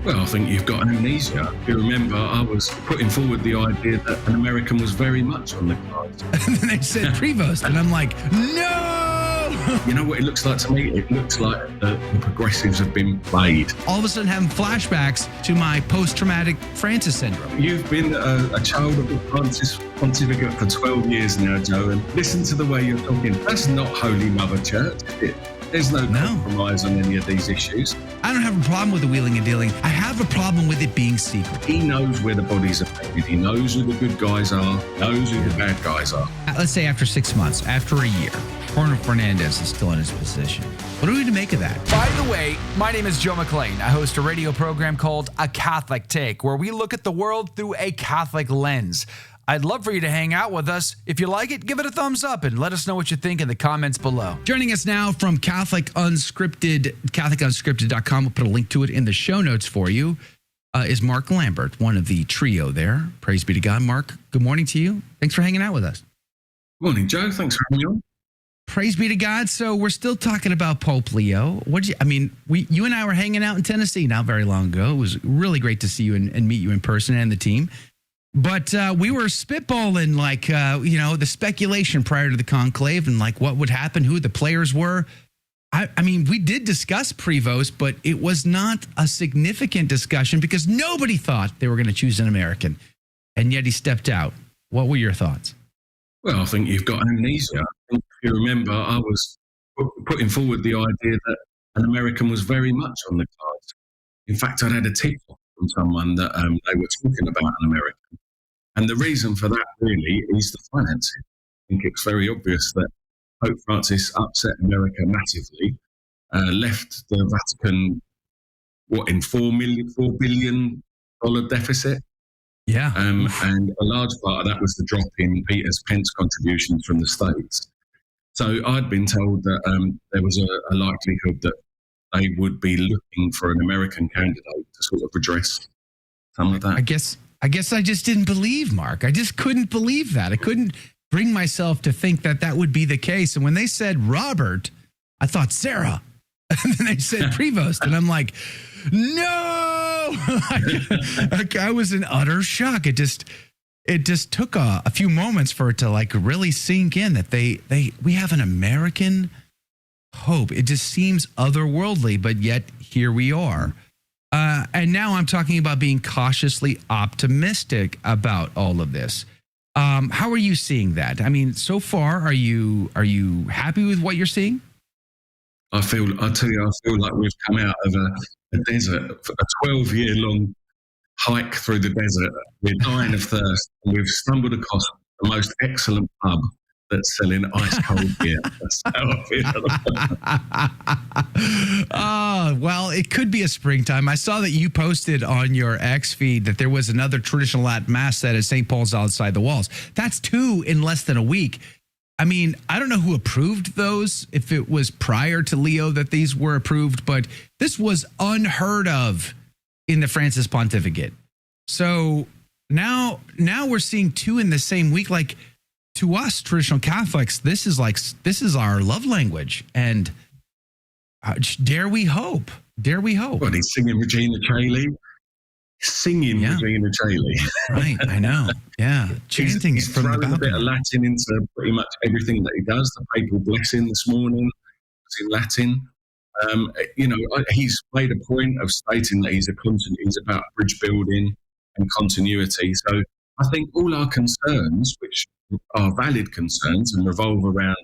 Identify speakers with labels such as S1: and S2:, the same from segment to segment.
S1: Well, I think you've got amnesia. If you remember, I was putting forward the idea that an American was very much on the cards.
S2: And then they said Prevost, and I'm like, no!
S1: You know what it looks like to me? It looks like the progressives have been played.
S2: All of a sudden having flashbacks to my post-traumatic Francis syndrome.
S1: You've been a child of the Francis Pontificate for 12 years now, Joe, and listen to the way you're talking. That's not Holy Mother Church, is it? There's no compromise on any of these issues.
S2: I don't have a problem with the wheeling and dealing. I have a problem with it being secret.
S1: He knows where the bodies are buried. He knows who the good guys are, knows who the bad guys are.
S2: Let's say after 6 months, after a year, Coroner Fernandez is still in his position. What are we to make of that?
S3: By the way, my name is Joe McClane. I host a radio program called A Catholic Take, where we look at the world through a Catholic lens. I'd love for you to hang out with us. If you like it, give it a thumbs up and let us know what you think in the comments below.
S2: Joining us now from Catholic Unscripted, CatholicUnscripted.com, we'll put a link to it in the show notes for you, is Mark Lambert, one of the trio there. Praise be to God. Mark, good morning to you. Thanks for hanging out with us.
S1: Morning, Joe. Thanks for having me on.
S2: Praise be to God. So we're still talking about Pope Leo. You and I were hanging out in Tennessee not very long ago. It was really great to see you and meet you in person and the team. But we were spitballing, the speculation prior to the conclave and what would happen, who the players were. I mean, we did discuss Prevost, but it was not a significant discussion because nobody thought they were going to choose an American. And yet he stepped out. What were your thoughts?
S1: Well, I think you've got amnesia. If you remember, I was putting forward the idea that an American was very much on the cards. In fact, I'd had a tip from someone that they were talking about an American. And the reason for that really is the financing. I think it's very obvious that Pope Francis upset America massively, left the Vatican, in $4 billion deficit.
S2: Yeah.
S1: And a large part of that was the drop in Peter's Pence contributions from the States. So I'd been told that there was a likelihood that they would be looking for an American candidate to sort of address some of that.
S2: I guess I just didn't believe, Mark. I just couldn't believe that. I couldn't bring myself to think that that would be the case. And when they said Robert, I thought Sarah. And then they said Prevost. And I'm like, no! I was in utter shock. It just took a few moments for it to really sink in that we have an American Pope. It just seems otherworldly, but yet here we are. And now I'm talking about being cautiously optimistic about all of this. How are you seeing that? I mean, so far, are you happy with what you're seeing?
S1: I feel like we've come out of a desert, a 12-year-long hike through the desert. We're dying of thirst, and we've stumbled across the most excellent pub that's selling ice cold beer. That's how I feel.
S2: Oh, well, it could be a springtime. I saw that you posted on your X feed that there was another traditional Latin Mass set at St. Paul's outside the walls. That's 2 in less than a week. I mean, I don't know who approved those, if it was prior to Leo that these were approved, but this was unheard of in the Francis Pontificate. So now we're seeing 2 in the same week. To us traditional Catholics, this is our love language, and dare we hope?
S1: Well, he's singing Regina Caeli. Regina Caeli.
S2: Right, I know. Yeah, chanting
S1: he's
S2: from the
S1: throwing
S2: balcony.
S1: a bit of Latin into pretty much everything that he does. The papal blessing this morning was in Latin. He's made a point of stating that he's about bridge building and continuity. So I think all our concerns, which are valid concerns and revolve around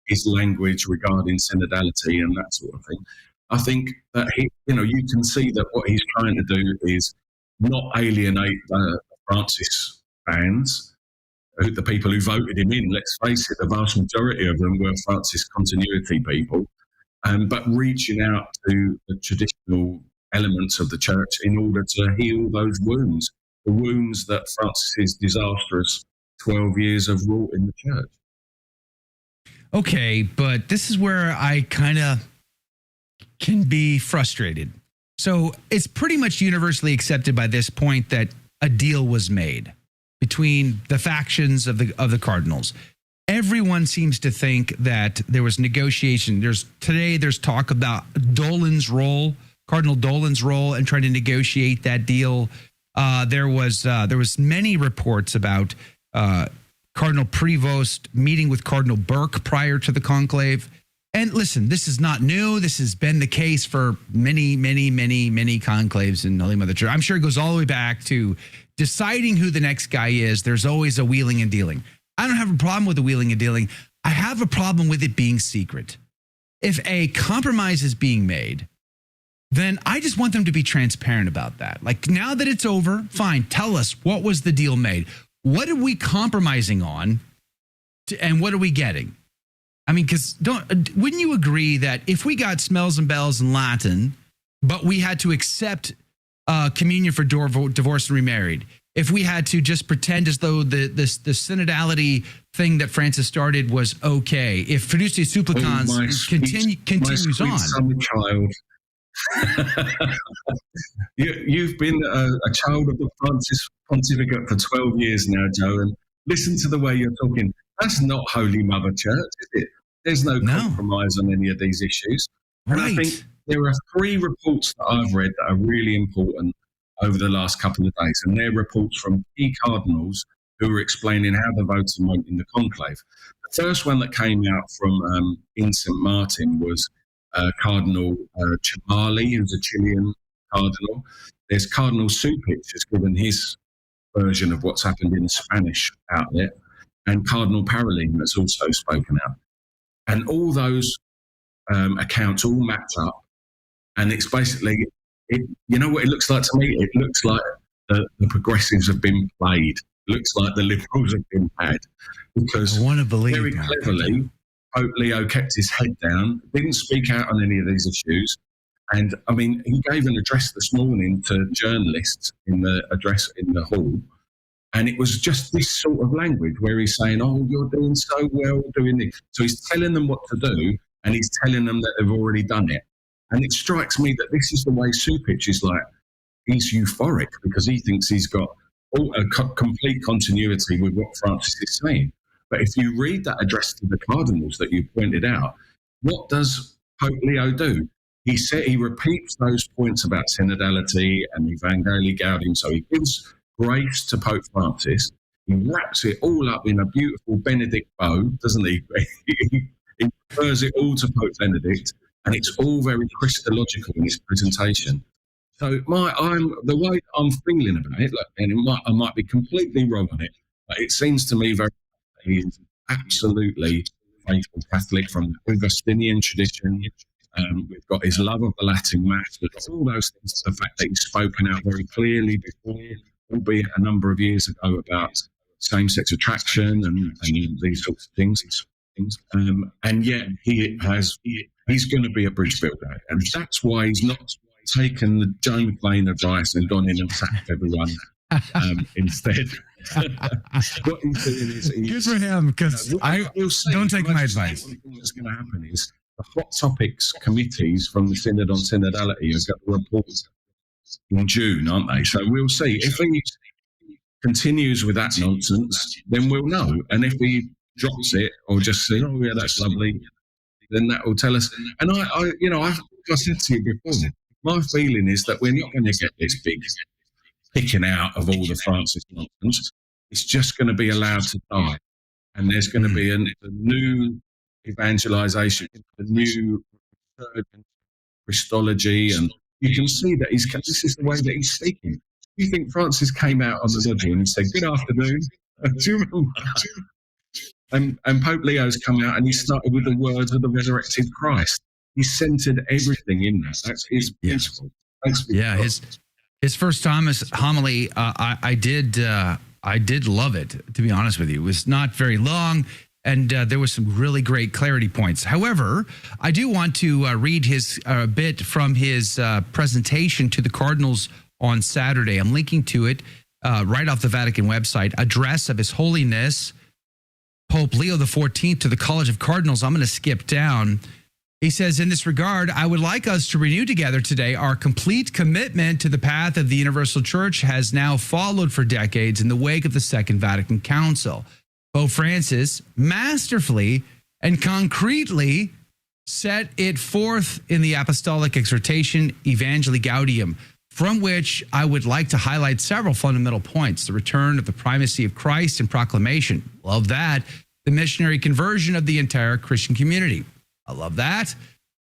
S1: his language regarding synodality and that sort of thing, I think that you can see that what he's trying to do is not alienate Francis fans, the people who voted him in. Let's face it, the vast majority of them were Francis continuity people, but reaching out to the traditional elements of the church in order to heal those wounds, the wounds that Francis's disastrous 12 years have wrought in the church.
S2: Okay, but this is where I kind of can be frustrated. So it's pretty much universally accepted by this point that a deal was made between the factions of the cardinals. Everyone seems to think that there was negotiation. There's talk about Dolan's role Cardinal Dolan's role in trying to negotiate that deal. There was many reports about Cardinal Prevost meeting with Cardinal Burke prior to the conclave. And listen, this is not new. This has been the case for many, many, many, many conclaves in the Holy Mother Church. I'm sure it goes all the way back to deciding who the next guy is. There's always a wheeling and dealing. I don't have a problem with the wheeling and dealing. I have a problem with it being secret. If a compromise is being made, then I just want them to be transparent about that. Like, now that it's over, fine, tell us, what was the deal made? What are we compromising on, and what are we getting? I mean, because wouldn't you agree that if we got smells and bells in Latin, but we had to accept communion for divorced and remarried, if we had to just pretend as though the synodality thing that Francis started was okay, if Fiducia Supplicans continues on.
S1: Summer child. You've been a child of the Francis Pontificate for 12 years now, Joe, and listen to the way you're talking. That's not Holy Mother Church, is it? There's no compromise on any of these issues. And I think there are 3 reports that I've read that are really important over the last couple of days, and they're reports from key cardinals who were explaining how the voting went in the conclave. The first one that came out from in St. Martin was Cardinal Chamali, who's a Chilean cardinal. There's Cardinal Supich, has given his version of what's happened in the Spanish outlet, and Cardinal Parolin has also spoken out. And all those accounts all mapped up, and it's basically, you know what it looks like to me? It looks like the progressives have been played. It looks like the liberals have been had, because
S2: I want to believe
S1: very cleverly, Pope Leo kept his head down, didn't speak out on any of these issues. And I mean, he gave an address this morning to journalists in the address in the hall. And it was just this sort of language where he's saying, oh, you're doing so well doing this. So he's telling them what to do, and he's telling them that they've already done it. And it strikes me that this is the way Supich is like. He's euphoric because he thinks he's got complete continuity with what Francis is saying. But if you read that address to the cardinals that you pointed out, what does Pope Leo do? He repeats those points about synodality and Evangelii Gaudium. So he gives grace to Pope Francis. He wraps it all up in a beautiful Benedict bow, doesn't he? He refers it all to Pope Benedict, and it's all very Christological in his presentation. So the way I'm feeling about it, look, and I might be completely wrong on it, but it seems to me he's absolutely faithful Catholic from the Augustinian tradition. We've got his love of the Latin Mass, but all those things, the fact that he's spoken out very clearly before, albeit a number of years ago, about same-sex attraction and these sorts of things. And yet he's going to be a bridge builder. And that's why he's not taken the Joe McClane advice and gone in and sacked everyone instead. What he's doing is
S2: good for him, because don't take my advice.
S1: What's going to happen is the hot topics committees from the Synod on Synodality have got the report in June, aren't they? So we'll see. If he continues with that nonsense, then we'll know. And if he drops it or just says, oh yeah, that's lovely, then that will tell us. And I said to you before, my feeling is that we're not going to get this big picking out of all the Francis nonsense. It's just going to be allowed to die. And there's going to be a new evangelization, a new Christology, and you can see that this is the way that he's speaking. You think Francis came out on the lodging and said, good afternoon? Do you remember? And Pope Leo's come out and he started with the words of the resurrected Christ. He centered everything in that. That's his principle.
S2: Yeah, his first Thomas homily, I did love it, to be honest with you. It was not very long, and there was some really great clarity points. However, I do want to read his bit from his presentation to the cardinals on Saturday. I'm linking to it right off the Vatican website. Address of His Holiness Pope Leo XIV to the College of Cardinals. I'm going to skip down. He says, in this regard, I would like us to renew together today our complete commitment to the path of the Universal Church has now followed for decades in the wake of the Second Vatican Council. Pope Francis masterfully and concretely set it forth in the Apostolic Exhortation Evangelii Gaudium, from which I would like to highlight several fundamental points. The return of the primacy of Christ in proclamation. Love that. The missionary conversion of the entire Christian community. I love that.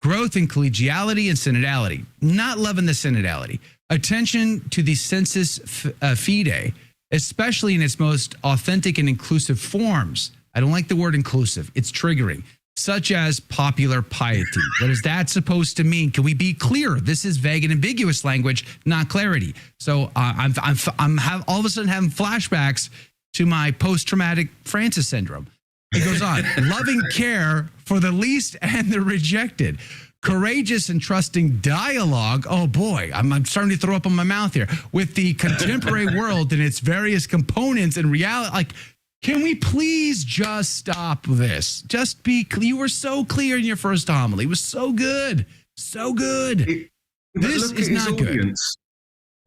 S2: Growth in collegiality and synodality. Not loving the synodality. Attention to the sensus fidei, especially in its most authentic and inclusive forms. I don't like the word inclusive. It's triggering. Such as popular piety. What is that supposed to mean? Can we be clear? This is vague and ambiguous language, not clarity. So I'm all of a sudden having flashbacks to my post-traumatic Francis syndrome. It goes on. Loving care for the least and the rejected. Courageous and trusting dialogue. Oh boy, I'm starting to throw up in my mouth here. With the contemporary world and its various components and reality. Like, can we please just stop this? Just be clear. You were so clear in your first homily. It was so good. So good. This is not good.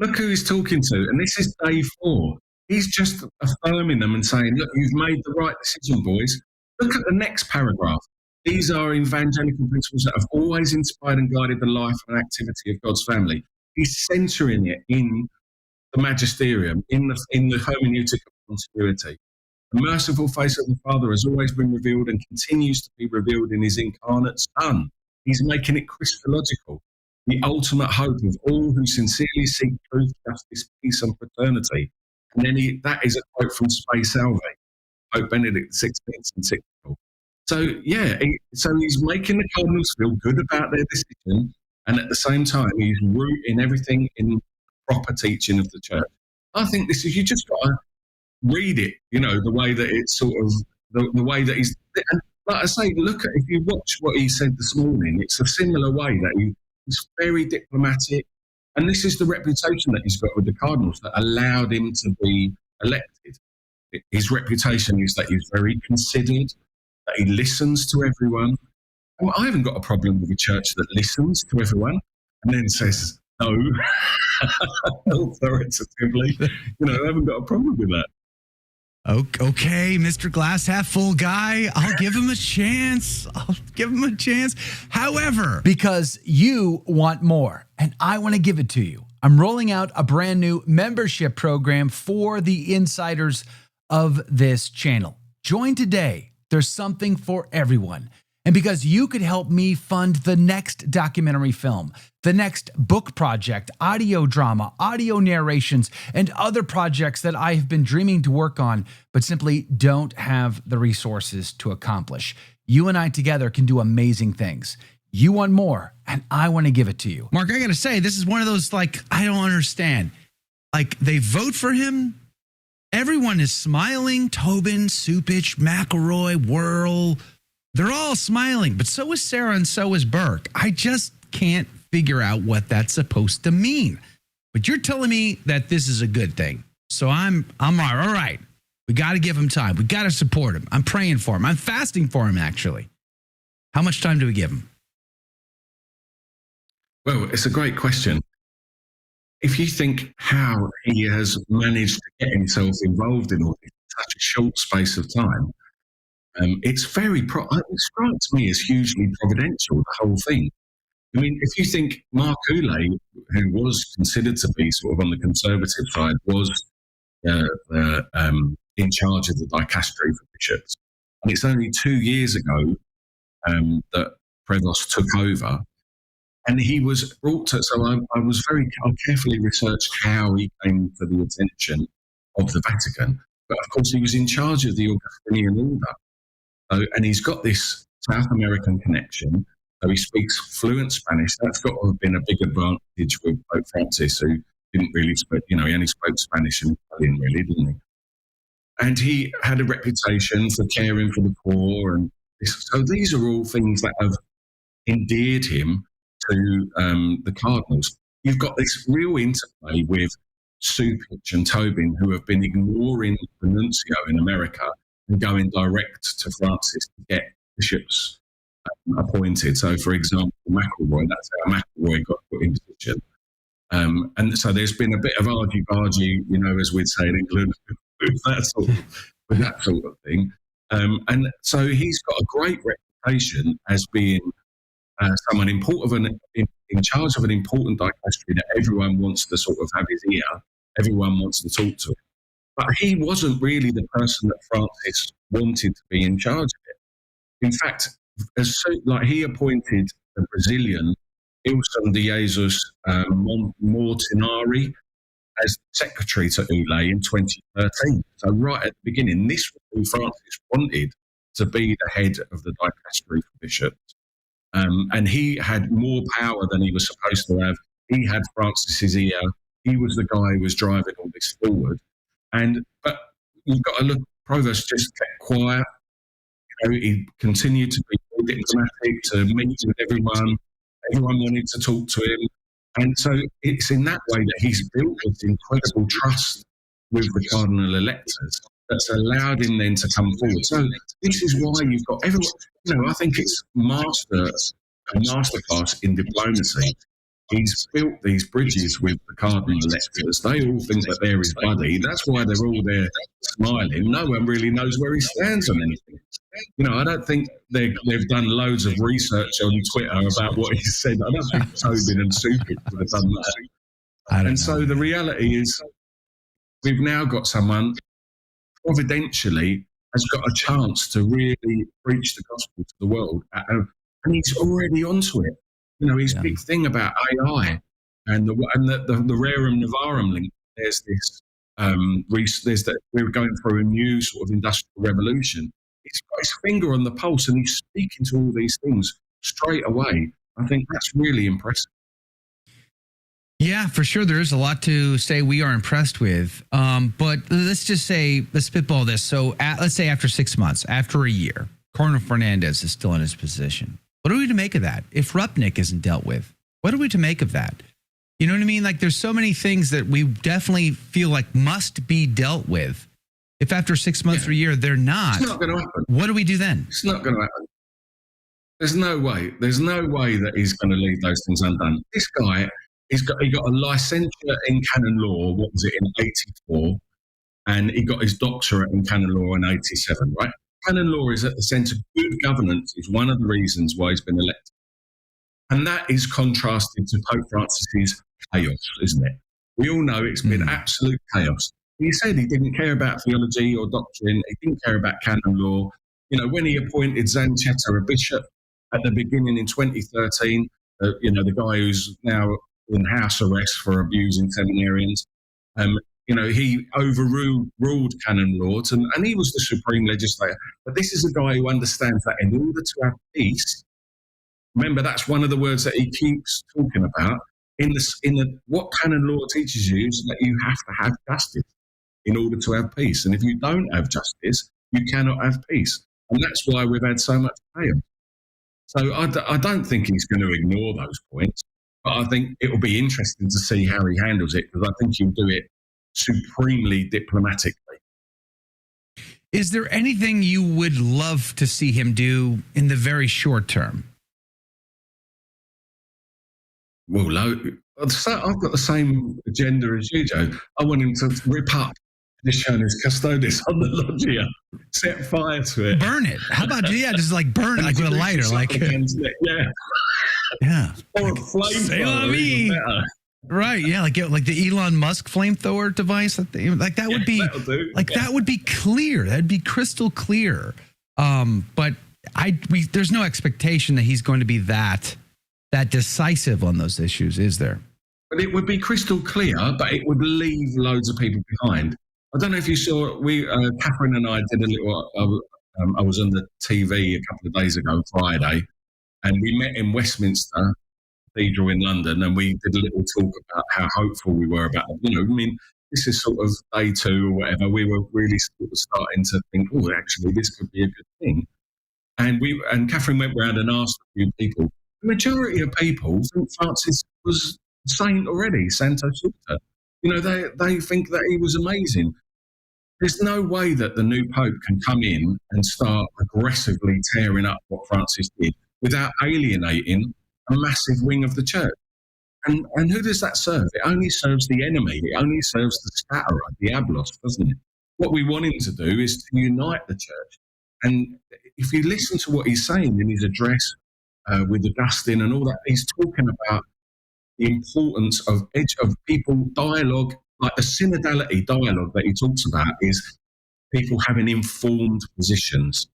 S1: Look who he's talking to. And this is day 4. He's just affirming them and saying, look, you've made the right decision, boys. Look at the next paragraph. These are evangelical principles that have always inspired and guided the life and activity of God's family. He's centering it in the magisterium, in the hermeneutic of continuity. The merciful face of the Father has always been revealed and continues to be revealed in his incarnate Son. He's making it Christological, the ultimate hope of all who sincerely seek truth, justice, peace, and fraternity. And then that is a quote from Spe Salve, Pope Benedict XVI encyclical. So, so he's making the cardinals feel good about their decision, and at the same time, he's rooting everything in proper teaching of the church. I think this is, you just got to read it, the way that it's sort of, the way that he's, and like I say, look at, if you watch what he said this morning, it's a similar way that he's very diplomatic, and this is the reputation that he's got with the cardinals that allowed him to be elected. His reputation is that he's very considered, that he listens to everyone. Well, I haven't got a problem with a church that listens to everyone and then says no authoritatively. I haven't got a problem with that.
S2: Okay, Mr. Glass half full guy. I'll give him a chance. However,
S3: because you want more and I want to give it to you, I'm rolling out a brand new membership program for the insiders of this channel. Join today. There's something for everyone. And because you could help me fund the next documentary film, the next book project, audio drama, audio narrations, and other projects that I have been dreaming to work on, but simply don't have the resources to accomplish. You and I together can do amazing things. You want more, and I want to give it to you.
S2: Mark, I got to say, this is one of those, I don't understand. They vote for him. Everyone is smiling. Tobin, Supich, McElroy, Whirl. They're all smiling, but so is Sarah and so is Burke. I just can't figure out what that's supposed to mean. But you're telling me that this is a good thing. So I'm all right. We got to give him time. We got to support him. I'm praying for him. I'm fasting for him, actually. How much time do we give him?
S1: Well, it's a great question. If you think how he has managed to get himself involved in all this in such a short space of time, it's very, it strikes me as hugely providential, the whole thing. I mean, if you think Mark Lambert, who was considered to be sort of on the conservative side, was in charge of the dicastery for bishops. And it's only 2 years ago that Prevost took over. And he was brought to, so I carefully researched how he came to the attention of the Vatican. But of course, he was in charge of the Augustinian order. And he's got this South American connection. So he speaks fluent Spanish. That's got to have been a big advantage with Pope Francis, who didn't really speak, he only spoke Spanish and Italian, really, didn't he? And he had a reputation for caring for the poor. And so these are all things that have endeared him to the cardinals. You've got this real interplay with Supich and Tobin, who have been ignoring the nuncio in America and going direct to Francis to get bishops appointed. So, for example, McElroy, that's how McElroy got put in position. And so there's been a bit of argy-bargy, as we'd say in England, with that sort of thing. And so he's got a great reputation as being someone in charge of an important dicastery that everyone wants to sort of have his ear, everyone wants to talk to him. But he wasn't really the person that Francis wanted to be in charge of it. In fact, he appointed the Brazilian Ilson de Jesus Mortinari as secretary to Ule in 2013. So right at the beginning, this was who Francis wanted to be the head of the dicastery for bishops. And he had more power than he was supposed to have. He had Francis's ear. He was the guy who was driving all this forward. But you've got to look, Provost just kept quiet. He continued to be diplomatic, to meet with everyone. Everyone wanted to talk to him. And so it's in that way that he's built this incredible trust with the cardinal electors that's allowed him then to come forward. So this is why you've got everyone, I think it's a masterclass in diplomacy. He's built these bridges with the cardinal electors. They all think that they're his buddy. That's why they're all there smiling. No one really knows where he stands on anything. I don't think they've done loads of research on Twitter about what he said. I don't think Tobin and Supik would have done that. So the reality is we've now got someone providentially has got a chance to really preach the gospel to the world. And he's already onto it. His big thing about AI and the Rerum Novarum link, there's this, we're going through a new sort of industrial revolution. He's got his finger on the pulse and he's speaking to all these things straight away. I think that's really impressive.
S2: Yeah, for sure. There is a lot to say we are impressed with. But let's spitball this. So let's say after 6 months, after a year, Cardinal Fernandez is still in his position. What are we to make of that? If Rupnik isn't dealt with, what are we to make of that? You know what I mean? Like there's so many things that we definitely feel like must be dealt with. If after 6 months or a year, they're not,
S1: it's not going to happen.
S2: What do we do then?
S1: It's not going to happen. There's no way. There's no way that he's going to leave those things undone. This guy, he got a licentiate in canon law, what was it, in 84, and he got his doctorate in canon law in 87, right? Canon law is at the centre. Good governance is one of the reasons why he's been elected. And that is contrasted to Pope Francis's chaos, isn't it? We all know it's been absolute chaos. He said he didn't care about theology or doctrine. He didn't care about canon law. When he appointed Zanchetta a bishop at the beginning in 2013, the guy who's now in house arrest for abusing seminarians, he overruled canon law, and he was the supreme legislator. But this is a guy who understands that in order to have peace, remember that's one of the words that he keeps talking about. What canon law teaches you is that you have to have justice in order to have peace. And if you don't have justice, you cannot have peace. And that's why we've had so much chaos. So I don't think he's going to ignore those points, but I think it will be interesting to see how he handles it, because I think he'll do it supremely diplomatically.
S2: Is there anything you would love to see him do in the very short term?
S1: Well, I've got the same agenda as you, Joe. I want him to rip up Traditionis Custodes on the loggia, set fire to it.
S2: Burn it. How about, just like burn it like with a lighter. Like, yeah.
S1: Or a flamethrower.
S2: Right, yeah, like the Elon Musk flamethrower device, like that would be that would be clear. That'd be crystal clear. But there's no expectation that he's going to be that decisive on those issues, is there?
S1: But it would be crystal clear, but it would leave loads of people behind. I don't know if you saw. Catherine and I did a little. I was on the TV a couple of days ago, Friday, and we met in Westminster Cathedral in London, and we did a little talk about how hopeful we were about it. This is sort of day 2 or whatever. We were really sort of starting to think, oh, actually, this could be a good thing. And Catherine went round and asked a few people. The majority of people think Francis was a saint already, Santo Sucta. They think that he was amazing. There's no way that the new Pope can come in and start aggressively tearing up what Francis did without alienating a massive wing of the church. And who does that serve? It only serves the enemy. It only serves the scatterer, Diablos, doesn't it? What we want him to do is to unite the church. And if you listen to what he's saying in his address with Augustine and all that. He's talking about the importance of people dialogue, like the synodality dialogue that he talks about is people having informed positions,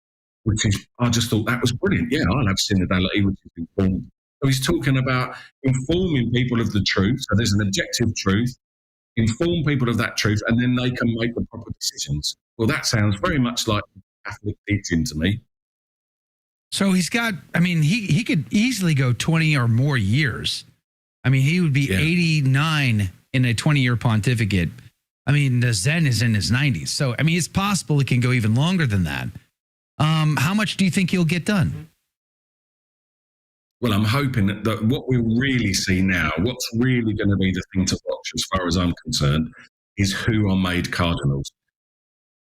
S1: which is, I just thought that was brilliant. Yeah, I'll have synodality, which is informed. So he's talking about informing people of the truth. So there's an objective truth, inform people of that truth, and then they can make the proper decisions. Well, that sounds very much like Catholic teaching to me.
S2: So he's got, I mean, he could easily go 20 or more years. I mean, he would be 89 in a 20-year pontificate. I mean, the Zen is in his 90s. So, I mean, it's possible it can go even longer than that. How much do you think he'll get done?
S1: Well, I'm hoping that what we'll really see now, what's really going to be the thing to watch as far as I'm concerned, is who are made cardinals.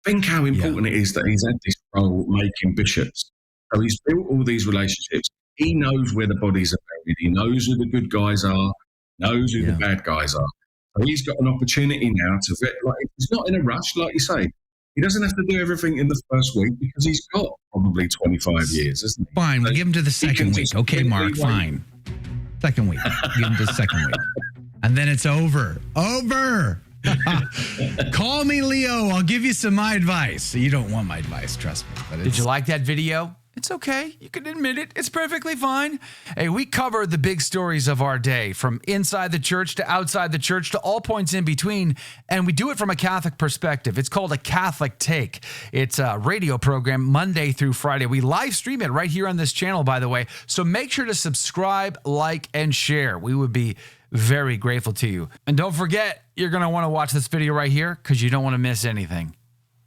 S1: Think how important it is that he's had this role making bishops. So he's built all these relationships. He knows where the bodies are buried. He knows who the good guys are, knows who the bad guys are. So he's got an opportunity now to vet. Like, he's not in a rush, like you say. He doesn't have to do everything in the first week because he's got probably 25 years, isn't he?
S2: Fine,
S1: So
S2: we'll give him to the second week. Okay, Mark, fine. Second week. Give him to the second week. And then it's over. Over. Call me Leo. I'll give you some my advice. You don't want my advice, trust me. But
S3: Did you like that video? It's okay. You can admit it. It's perfectly fine. Hey, we cover the big stories of our day, from inside the church to outside the church to all points in between, and we do it from a Catholic perspective. It's called A Catholic Take. It's a radio program Monday through Friday. We live stream it right here on this channel, by the way, so make sure to subscribe, like, and share. We would be very grateful to you. And don't forget, you're going to want to watch this video right here because you don't want to miss anything.